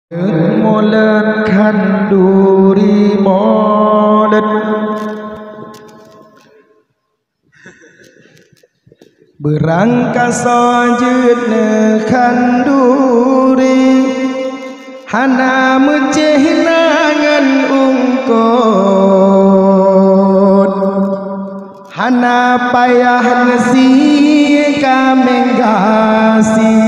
Molet khanduri molet berangkat sojud ne khanduri hana meceh nangan ungkot hana payah nasi kamenggasi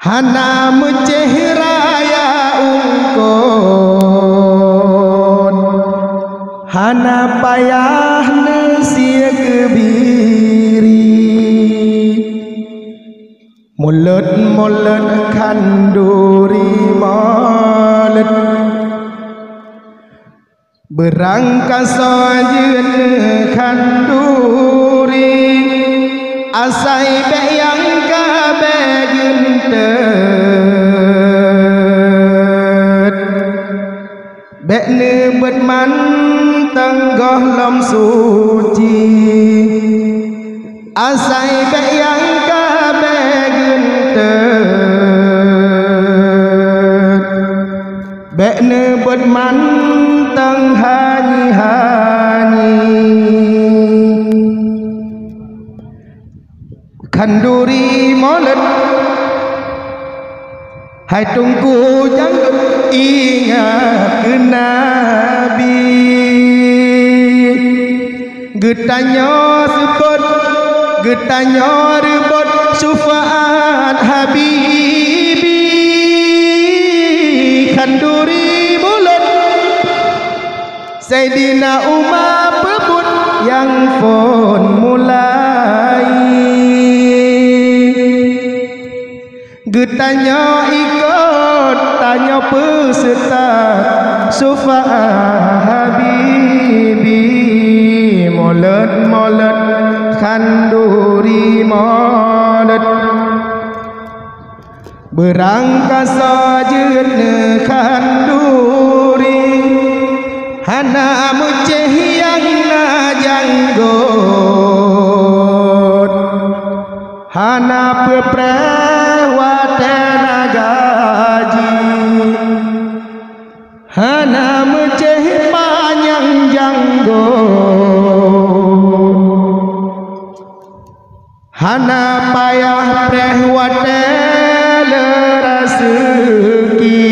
hana meceh raya ungkot hana payah nasi kebiri mulut khanduri molet berangkat sojud khanduri asai be yang kabe gentet be ne bet man tenggoh lom suci asai be yang kabe gentet be ne bet man teng hani khanduri molet hai tunggu jangan ingat Nabi getanya sebut getanya rebut syafaat Habibi khanduri molet Sayyidina Umar pebut yang pun mulai getanya ikut tanya peserta syafaat Habibi molet khanduri molet berangkat sojud khanduri hana meceh yang na janggot hana peprewatena gaji hana meceh panjang janggot hana payah prewatena rezeki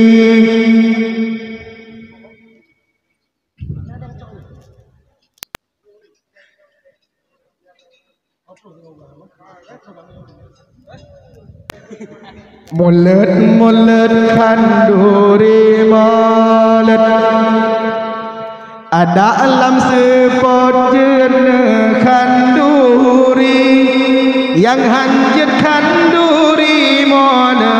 mulut khanduri molet ada alam sepot jeune khanduri yang hanjut khanduri molet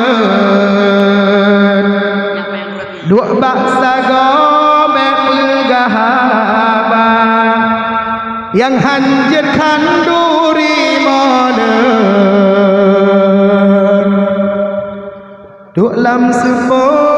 dua baksa gobek legahaba yang hanjut khanduri molet duk lam sepot